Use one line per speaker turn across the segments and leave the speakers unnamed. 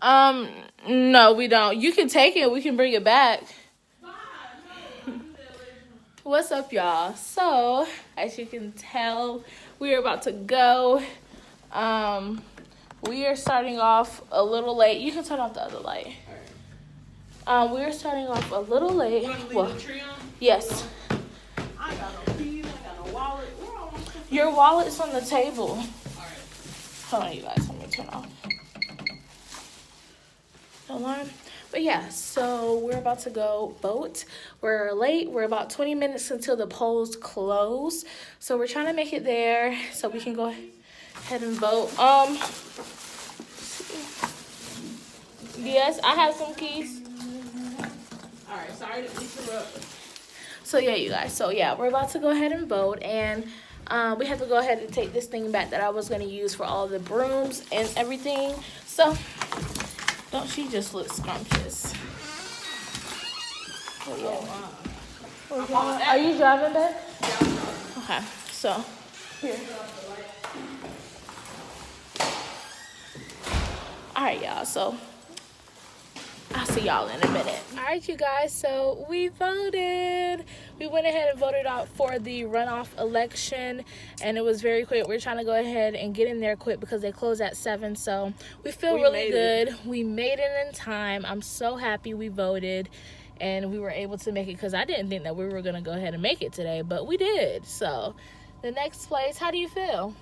No, we don't. You can take it. We can bring it back. What's up, y'all? So, as you can tell, we are about to go. We are starting off a little late. You can turn off the other light. We are starting off a little late. Well, yes.
I got no keys. I got no wallet.
Your wallet's on the table. All right. Hold on, you guys. Let me turn off the alarm. But yeah, so we're about to go vote. We're late. We're about 20 minutes until the polls close. So we're trying to make it there so we can go ahead and vote. Yes, I have some keys.
All right, sorry to interrupt.
So yeah, you guys. So yeah, we're about to go ahead and vote, and we have to go ahead and take this thing back that I was gonna use for all the brooms and everything. So don't she just look scrumptious? Oh, yeah. Are you driving, babe? Yeah. Okay. So here. All right, y'all. So I'll see y'all in a minute. All right, you guys, so we voted. We went ahead and voted out for the runoff election, and it was very quick. We're trying to go ahead and get in there quick because they close at 7, so we feel really good. We made it in time. I'm so happy we voted, and we were able to make it because I didn't think that we were going to go ahead and make it today, but we did. So the next place, how do you feel?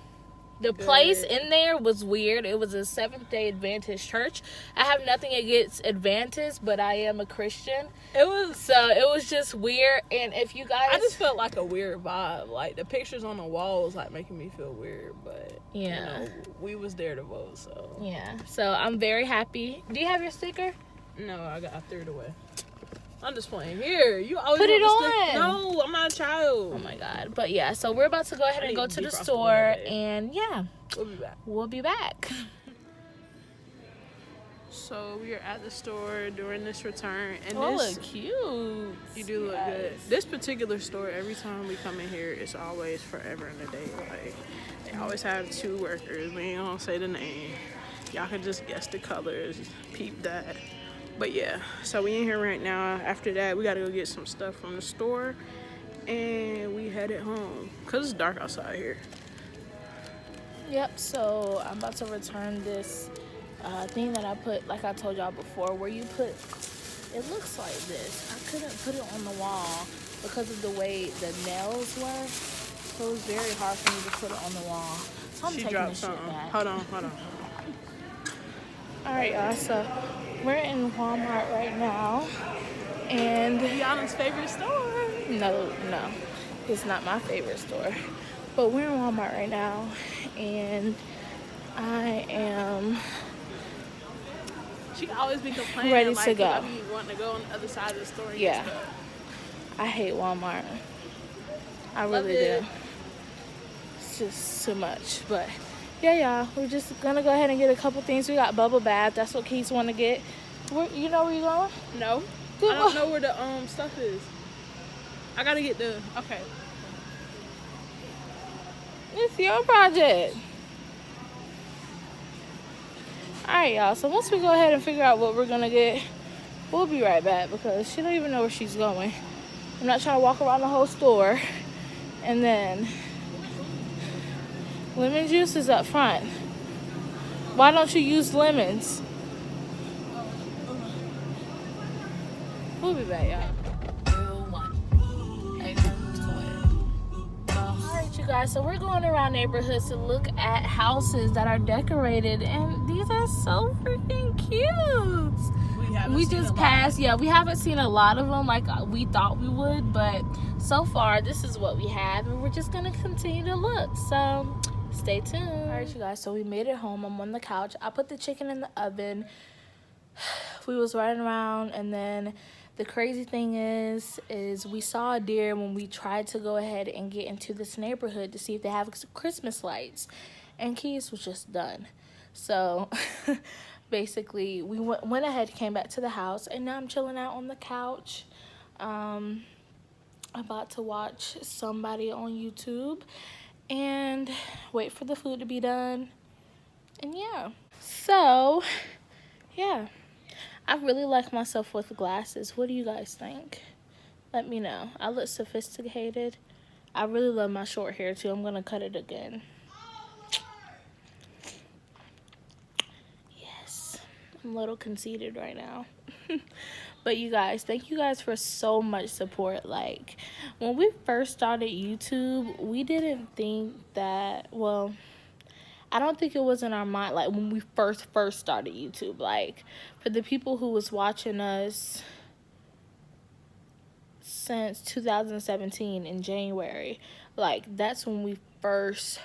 The place in there was weird. It was a Seventh-day Adventist church. I have nothing against Adventist, but I am a Christian. It was just weird. And if you guys,
I just felt like a weird vibe. Like the pictures on the wall was like making me feel weird. But
yeah,
you know, we was there to vote. So
yeah. So I'm very happy. Do you have your sticker?
No, I threw it away. I'm just playing. Here, you always
put it on.
No, I'm not a child.
Oh my god. But yeah, so we're about to go ahead and go to the store, and yeah, we'll be back.
So we are at the store during this return, and
this look cute.
You do look good. This particular store, every time we come in here, it's always forever and a day. Like they always have 2 workers. We ain't gonna say the name. Y'all can just guess the colors, peep that. But yeah, so we in here right now. After that, we gotta go get some stuff from the store, and we headed home cause it's dark outside here.
Yep. So I'm about to return this thing that I put, like I told y'all before, where you put. It looks like this. I couldn't put it on the wall because of the way the nails were. So it was very hard for me to put it on the wall. So I'm taking this shit back.
Hold on.
All right, y'all. So we're in Walmart right now, and
Rihanna's favorite store.
No, it's not my favorite store. But we're in Walmart right now, and I am.
She always be complaining.
Ready to go.
I be wanting to go on the other side of the store.
Yeah, I hate Walmart. I really do. It's just too much, but. Yeah, y'all. We're just gonna go ahead and get a couple things. We got bubble bath. That's what Keith want to get. You know where you going?
No. I don't know where the stuff is. I gotta get the. Okay.
It's your project. All right, y'all. So once we go ahead and figure out what we're gonna get, we'll be right back because she don't even know where she's going. I'm not trying to walk around the whole store, and then. Lemon juice is up front. Why don't you use lemons? We'll be back, y'all. Alright, you guys, so we're going around neighborhoods to look at houses that are decorated, and these are so freaking cute. We just passed, we haven't seen a lot of them like we thought we would, but so far this is what we have, and we're just gonna continue to look. So stay tuned. All right, you guys, so we made it home. I'm on the couch. I put the chicken in the oven. We was riding around, and then the crazy thing is we saw a deer when we tried to go ahead and get into this neighborhood to see if they have Christmas lights, and Keys was just done. So basically we went ahead, came back to the house, and now I'm chilling out on the couch, about to watch somebody on YouTube and wait for the food to be done. And yeah, so yeah, I really like myself with glasses. What do you guys think? Let me know. I look sophisticated. I really love my short hair too. I'm gonna cut it again. Yes, I'm a little conceited right now. But you guys, thank you guys for so much support. Like, when we first started YouTube, we didn't think that, well, I don't think it was in our mind, like, when we first started YouTube. Like, for the people who was watching us since 2017 in January, like, that's when we first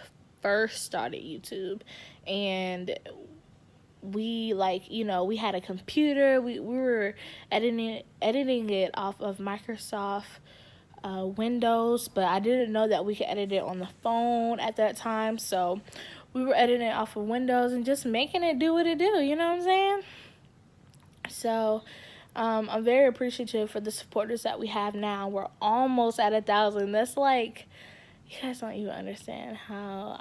started YouTube. And we, like, you know, we had a computer. We were editing it off of Microsoft Windows, but I didn't know that we could edit it on the phone at that time. So we were editing it off of Windows and just making it do what it do. You know what I'm saying? So I'm very appreciative for the supporters that we have now. We're almost at 1,000. That's like, you guys don't even understand how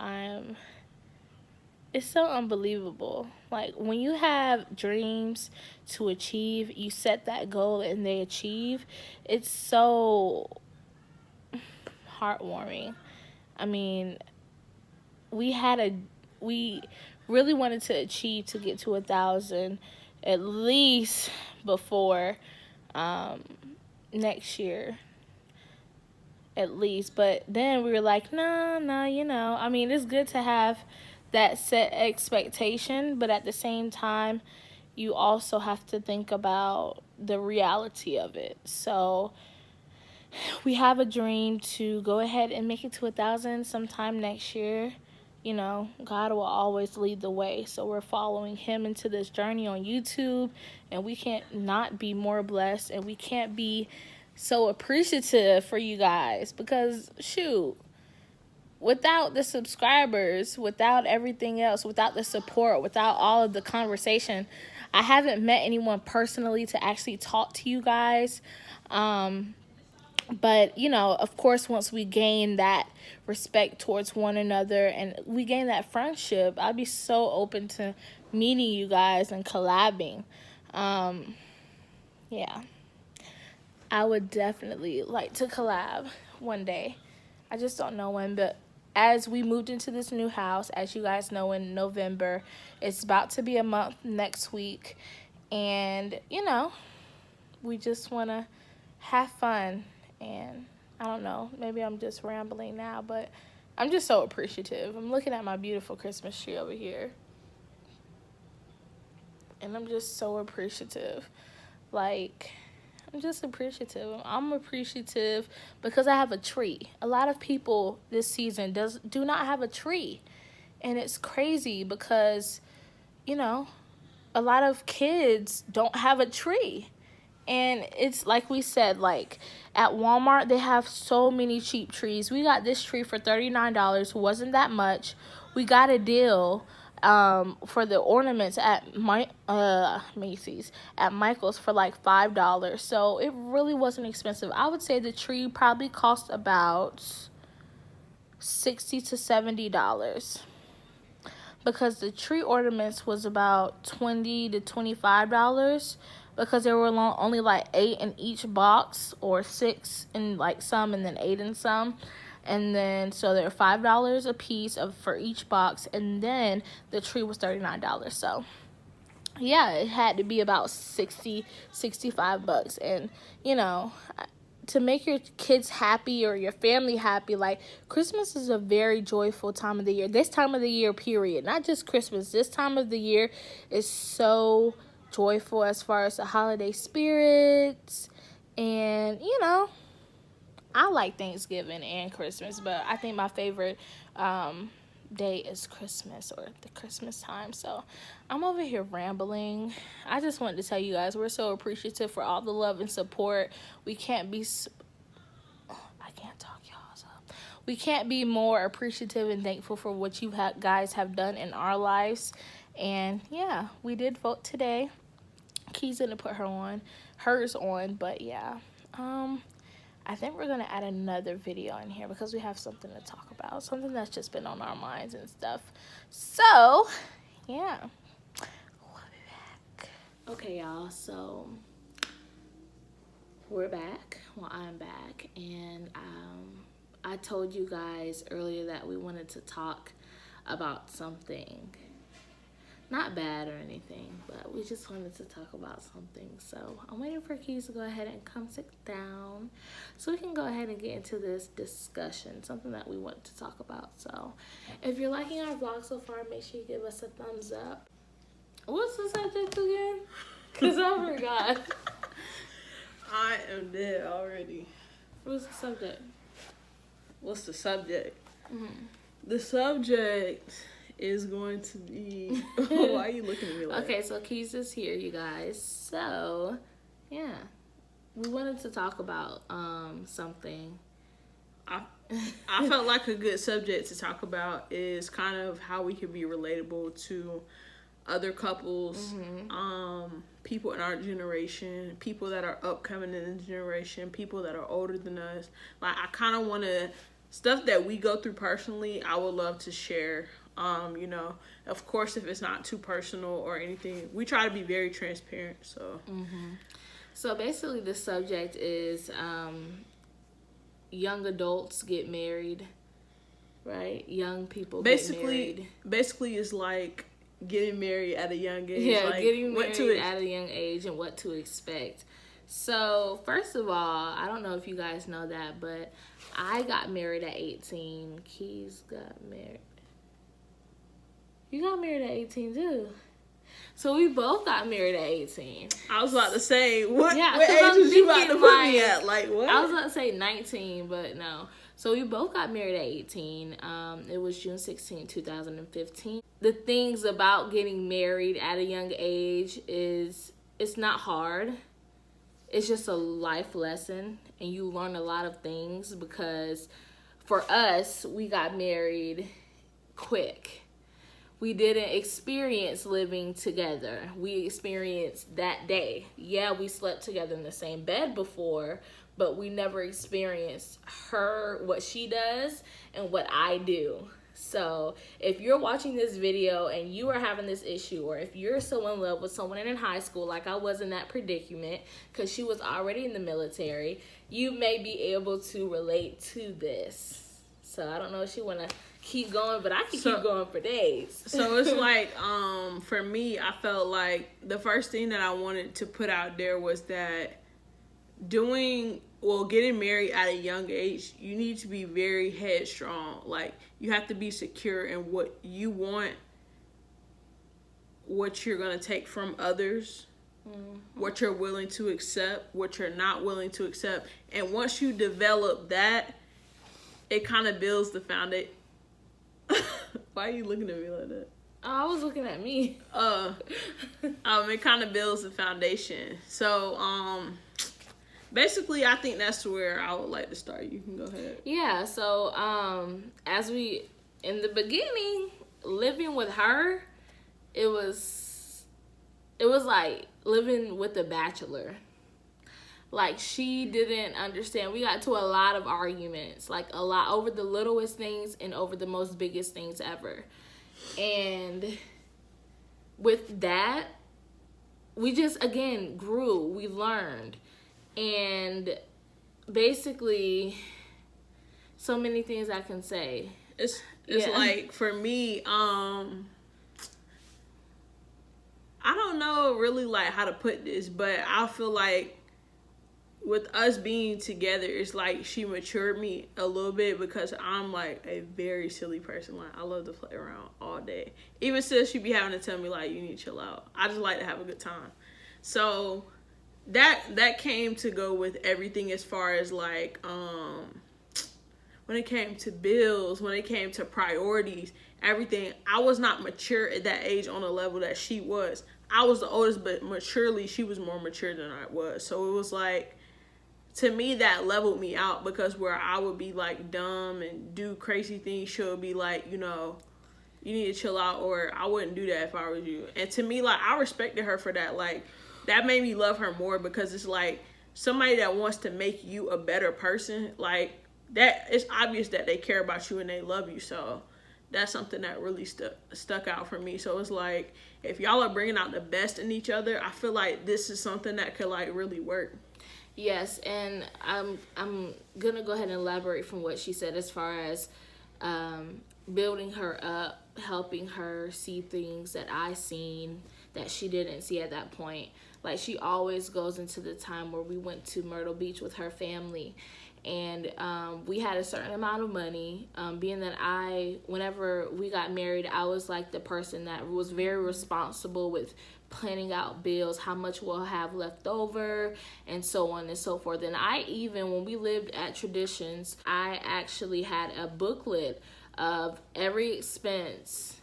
it's so unbelievable. Like, when you have dreams to achieve, you set that goal and they achieve, it's so heartwarming. I mean, we really wanted to achieve to get to 1,000 at least before next year, at least. But then we were like, no, you know, I mean, it's good to have that set expectation, but at the same time, you also have to think about the reality of it. So we have a dream to go ahead and make it to 1,000 sometime next year. You know, God will always lead the way. So we're following him into this journey on YouTube, and we can't not be more blessed, and we can't be so appreciative for you guys, because shoot, without the subscribers, without everything else, without the support, without all of the conversation, I haven't met anyone personally to actually talk to you guys. But, you know, of course, once we gain that respect towards one another and we gain that friendship, I'd be so open to meeting you guys and collabing. Yeah, I would definitely like to collab one day. I just don't know when, but as we moved into this new house, as you guys know, in November, it's about to be a month next week. And, you know, we just want to have fun. And I don't know, maybe I'm just rambling now, but I'm just so appreciative. I'm looking at my beautiful Christmas tree over here, and I'm just so appreciative. Like, I'm just appreciative. I'm appreciative because I have a tree. A lot of people this season do not have a tree, and it's crazy because, you know, a lot of kids don't have a tree. And it's like we said, like, at Walmart, they have so many cheap trees. We got this tree for $39. Wasn't that much. We got a deal for the ornaments at Macy's, at Michael's, for like $5. So it really wasn't expensive. I would say the tree probably cost about $60 to $70. Because the tree ornaments was about $20 to $25, because there were only like 8 in each box, or 6 in like some, and then 8 in some. And then so they're $5 a piece for each box, and then the tree was $39. So yeah, it had to be about 60, 65 bucks. And, you know, to make your kids happy or your family happy, like, Christmas is a very joyful time of the year. This time of the year, period. Not just Christmas. This time of the year is so joyful as far as the holiday spirits. And, you know, I like Thanksgiving and Christmas, but I think my favorite day is Christmas, or the Christmas time. So I'm over here rambling. I just wanted to tell you guys we're so appreciative for all the love and support. We can't be I can't talk, y'all. So we can't be more appreciative and thankful for what you guys have done in our lives. And yeah, we did vote today. Key's gonna put hers on, but yeah, I think we're gonna add another video in here because we have something to talk about, something that's just been on our minds and stuff. So yeah, we'll be back. Okay, y'all, so we're back. Well, I'm back, and I told you guys earlier that we wanted to talk about something. Not bad or anything, but we just wanted to talk about something. So I'm waiting for Keys to go ahead and come sit down so we can go ahead and get into this discussion, something that we want to talk about. So if you're liking our vlog so far, make sure you give us a thumbs up. What's the subject again? Because I forgot.
I am dead already.
What's the subject?
What's the subject?
Mm-hmm.
The subject is going to be... Why are you looking at me like that?
Okay, so Keys is here, you guys. So, yeah. We wanted to talk about something.
I felt like a good subject to talk about is kind of how we can be relatable to other couples, people in our generation, people that are upcoming in the generation, people that are older than us. Like, I kind of want to... Stuff that we go through personally, I would love to share. You know, of course, if it's not too personal or anything, we try to be very transparent. So,
So basically, the subject is young adults get married, right? Young people get married.
Basically, it's like getting married at a young age.
Yeah,
like,
getting married at a young age and what to expect. So, first of all, I don't know if you guys know that, but I got married at 18. Keys got married. You got married at 18 too. So we both got married at 18.
I was about to say, what age
was
was you about to put me
like,
at? Like, what?
I was about to say 19, but no. So we both got married at 18. It was June 16, 2015. The things about getting married at a young age is it's not hard. It's just a life lesson, and you learn a lot of things because for us, we got married quick. We didn't experience living together. We experienced that day. Yeah, we slept together in the same bed before, but we never experienced what she does and what I do. So if you're watching this video and you are having this issue, or if you're so in love with someone in high school, like I was in that predicament because she was already in the military, you may be able to relate to this. So I don't know if you want to keep going, but I can keep going for days.
So it's like, for me, I felt like the first thing that I wanted to put out there was that getting married at a young age, you need to be very headstrong. Like, you have to be secure in what you want, what you're going to take from others, what you're willing to accept, what you're not willing to accept. And once you develop that, it kind of builds the foundation. Why are you looking at me like that?
I was looking at me.
It kind of builds the foundation. So, basically, I think that's where I would like to start. You can go ahead.
Yeah, so in the beginning, living with her, it was like living with a bachelor. Like, she didn't understand. We got to a lot of arguments, like a lot over the littlest things and over the most biggest things ever. And with that, we just, again, grew. We learned. And basically, so many things I can say.
It's like, for me, I don't know really like how to put this, but I feel like with us being together, it's like she matured me a little bit because I'm like a very silly person. Like, I love to play around all day. Even still, she be having to tell me like, you need to chill out. I just like to have a good time. So that came to go with everything as far as like, when it came to bills, when it came to priorities, everything. I was not mature at that age on a level that she was. I was the oldest, but maturely, she was more mature than I was. So it was like, to me, that leveled me out because where I would be like dumb and do crazy things, she'll be like, you know, you need to chill out, or I wouldn't do that if I was you. And to me, like, I respected her for that. Like, that made me love her more because it's like somebody that wants to make you a better person. Like, that, it's obvious that they care about you and they love you. So that's something that really stuck out for me. So it's like, if y'all are bringing out the best in each other, I feel like this is something that could like really work.
Yes, and I'm gonna go ahead and elaborate from what she said as far as building her up, helping her see things that I seen that she didn't see at that point. Like, she always goes into the time where we went to Myrtle Beach with her family, and we had a certain amount of money. Being that whenever we got married, I was like the person that was very responsible with planning out bills, how much we'll have left over, and so on and so forth. And when we lived at Traditions, I actually had a booklet of every expense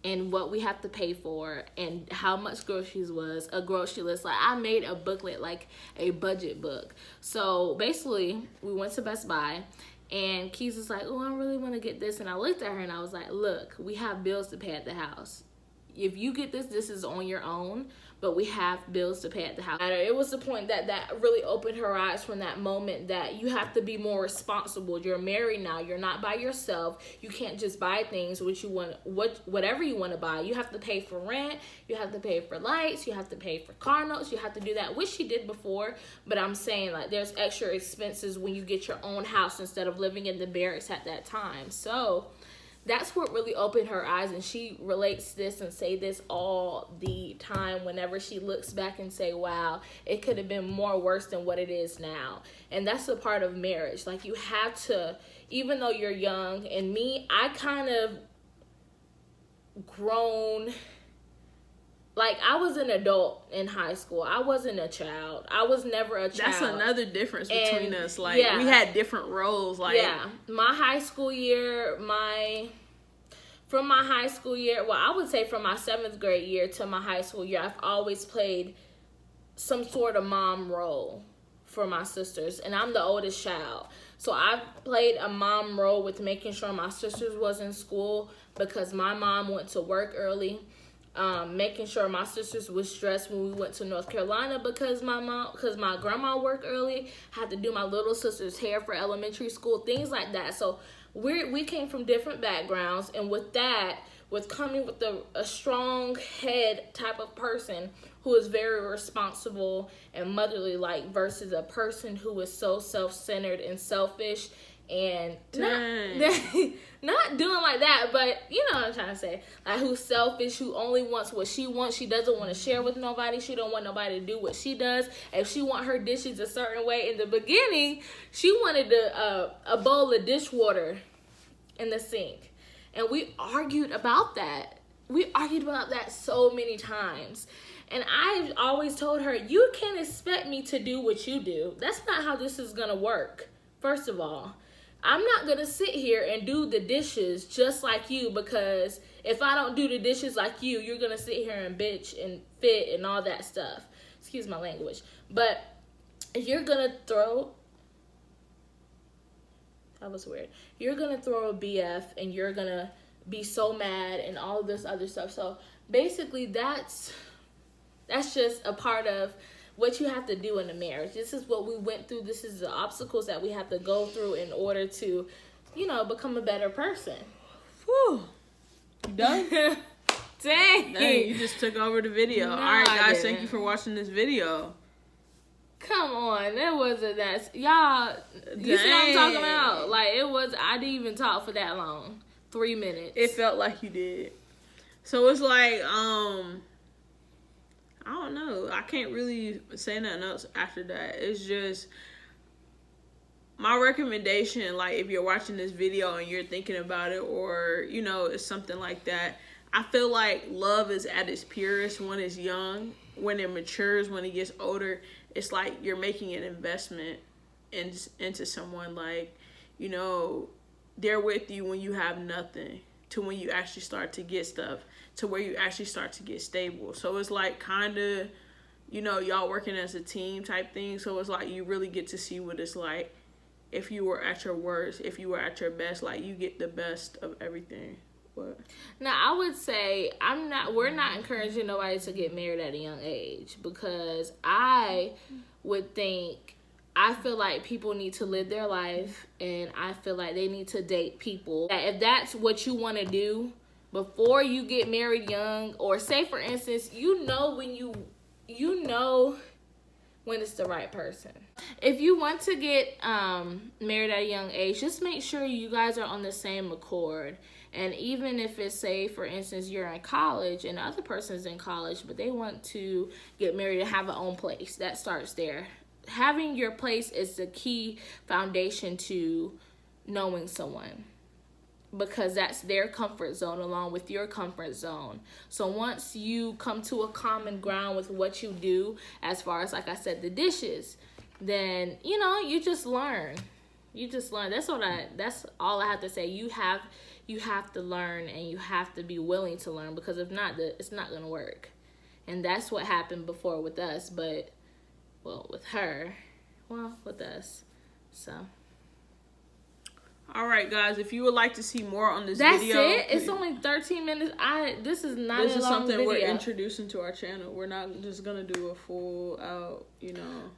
and what we have to pay for and how much groceries was, a grocery list. Like, I made a booklet, like a budget book. So basically, we went to Best Buy, and Keys was like, oh, I really want to get this. And I looked at her and I was like, look, we have bills to pay at the house. If you get this is on your own, but we have bills to pay at the house. It was the point that really opened her eyes from that moment, that you have to be more responsible. You're married now. You're not by yourself. You can't just buy things whatever you want to buy. You have to pay for rent. You have to pay for lights. You have to pay for car notes. You have to do that, which she did before. But I'm saying, like, there's extra expenses when you get your own house instead of living in the barracks at that time. So that's what really opened her eyes, and she relates this and say this all the time whenever she looks back and say, wow, it could have been more worse than what it is now. And that's a part of marriage. Like, you have to, even though you're young, and me, I kind of grown. Like, I was an adult in high school. I wasn't a child. I was never a child.
That's another difference between us. Like, yeah, we had different roles. Like,
yeah, my high school year, from my high school year, well, I would say from my 7th grade year to my high school year, I've always played some sort of mom role for my sisters. And I'm the oldest child. So I've played a mom role with making sure my sisters was in school because my mom went to work early. Making sure my sisters was stressed when we went to North Carolina because my grandma worked early. Had to do my little sister's hair for elementary school, things like that. So we came from different backgrounds, and with coming with a strong head type of person who is very responsible and motherly, like, versus a person who is so self-centered and selfish and not doing like that, but you know what I'm trying to say, like, who's selfish, who only wants what she wants. She doesn't want to share with nobody. She don't want nobody to do what she does. If she want her dishes a certain way, in the beginning she wanted a bowl of dishwater in the sink, and we argued about that so many times. And I've always told her, you can't expect me to do what you do. That's not how this is gonna work. First of all, I'm not going to sit here and do the dishes just like you, because if I don't do the dishes like you, you're going to sit here and bitch and fit and all that stuff. Excuse my language. But if you're going to throw... That was weird. You're going to throw a BF and you're going to be so mad and all of this other stuff. So basically that's just a part of what you have to do in a marriage. This is what we went through. This is the obstacles that we have to go through in order to, become a better person.
Whew. You done?
Dang,
you just took over the video.
No,
all right, guys, thank you for watching this video.
Come on, that wasn't that. Y'all, you see what I'm talking about? Like, I didn't even talk for that long. 3 minutes.
It felt like you did. So it's like, I don't know. I can't really say nothing else after that. It's just my recommendation, like, if you're watching this video and you're thinking about it, or, it's something like that, I feel like love is at its purest when it's young. When it matures, when it gets older, it's like you're making an investment into someone. Like, they're with you when you have nothing to when you actually start to get stuff, to where you actually start to get stable. So it's like kind of, y'all working as a team type thing. So it's like you really get to see what it's like if you were at your worst, if you were at your best. Like, you get the best of everything. What?
Now, I would say we're not encouraging nobody to get married at a young age, because I would think I feel like people need to live their life, and I feel like they need to date people. If that's what you want to do before you get married young, or say for instance, when it's the right person. If you want to get married at a young age, just make sure you guys are on the same accord. And even if it's, say, for instance, you're in college and the other person's in college, but they want to get married and have their own place, that starts there. Having your place is the key foundation to knowing someone, because that's their comfort zone along with your comfort zone. So once you come to a common ground with what you do, as far as, like I said, the dishes, then, you know, you just learn. You just learn. That's all I have to say. You have to learn, and you have to be willing to learn, because if not, it's not going to work. And that's what happened before with us, but, well, with her, well, with us. So.
All right, guys, if you would like to see more on this
video.
That's
it. It's only 13 minutes. This is not a long video. This is
something we're introducing to our channel. We're not just going to do a full out, you know.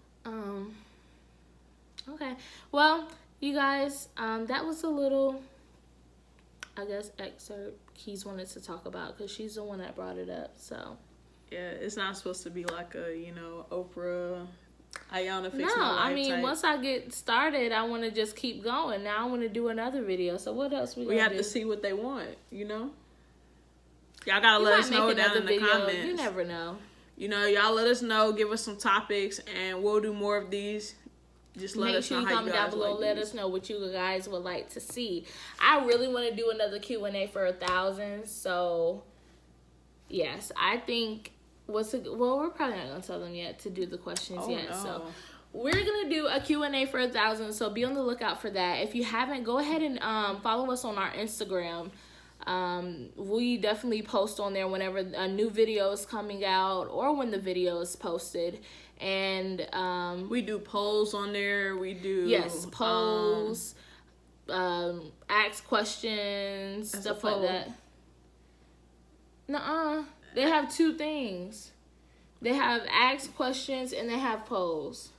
Okay. Well, you guys, that was a little, I guess, excerpt Keys wanted to talk about, because she's the one that brought it up, so.
Yeah, it's not supposed to be like a, you know, Oprah, Ayana fix
no,
my life
I mean,
type.
Once I get started, I want to just keep going. Now I want to do another video. So what else we
have to see what they want, you know? Y'all got to let us know down in the comments.
You never know.
You know, y'all let us know. Give us some topics, and we'll do more of these. Just let us know how you guys
comment down below. Let us know what you guys would like to see. I really want to do another Q&A for 1,000. So, yes, I think... we're probably not gonna tell them yet to do the questions yet. No. So we're gonna do a Q&A for 1,000. So be on the lookout for that. If you haven't, go ahead and follow us on our Instagram. We definitely post on there whenever a new video is coming out, or when the video is posted. And
we do polls on there. We do
polls, ask questions, stuff like that. Nuh-uh. They have two things. They have ask questions and they have polls.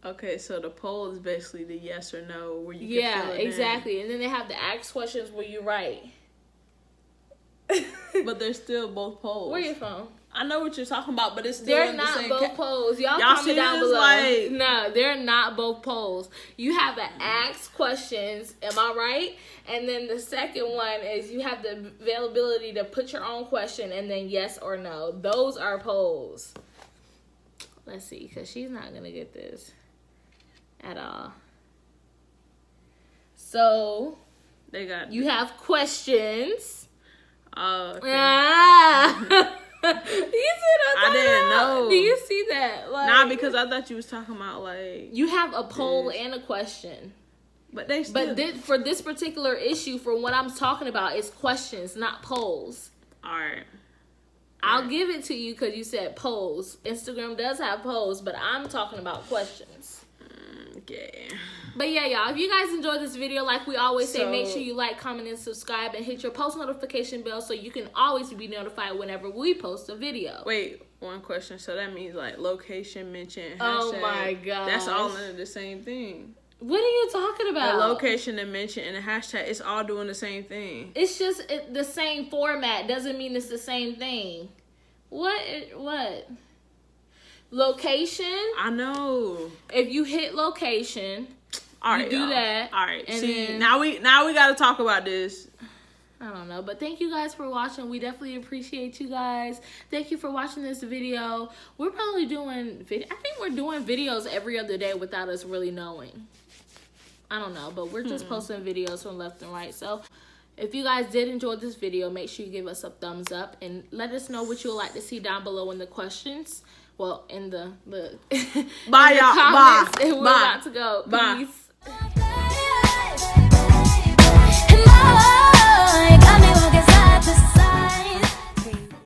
Okay, so the poll is basically the yes or no, where you can fill it
exactly. And then they have the ask questions where you write.
But they're still both polls.
Where your phone?
I know what you're talking about, but it's still
they're not both polls. Y'all comment down below.
Like...
No, they're not both polls. You have the ask questions, am I right? And then the second one is you have the availability to put your own question, and then yes or no. Those are polls. Let's see, because she's not going to get this at all. So, you have questions.
Oh, okay.
I didn't know. Do you see that? Like,
nah, because I thought you was talking about like
you have a poll and a question.
But they still...
for this particular issue, for what I'm talking about, it's questions, not polls.
All right.
I'll give it to you because you said polls. Instagram does have polls, but I'm talking about questions.
Okay.
But yeah, y'all, if you guys enjoyed this video, like we always say, make sure you like, comment, and subscribe, and hit your post notification bell so you can always be notified whenever we post a video.
Wait, one question. So that means like location, mention, hashtag.
Oh my god.
That's all under the same thing.
What are you talking about?
The location, the mention, and the hashtag, it's all doing the same thing.
It's just the same format. Doesn't mean it's the same thing. What? Location?
I know.
If you hit location, you do that.
All right. See, now we got to talk about this.
I don't know, but thank you guys for watching. We definitely appreciate you guys. Thank you for watching this video. We're probably doing I think we're doing videos every other day without us really knowing. I don't know, but we're just posting videos from left and right. So if you guys did enjoy this video, make sure you give us a thumbs up and let us know what you would like to see down below in the questions. Well, in the
bye, y'all.
Comments.
Bye.
We're about to go.
Bye.
Peace.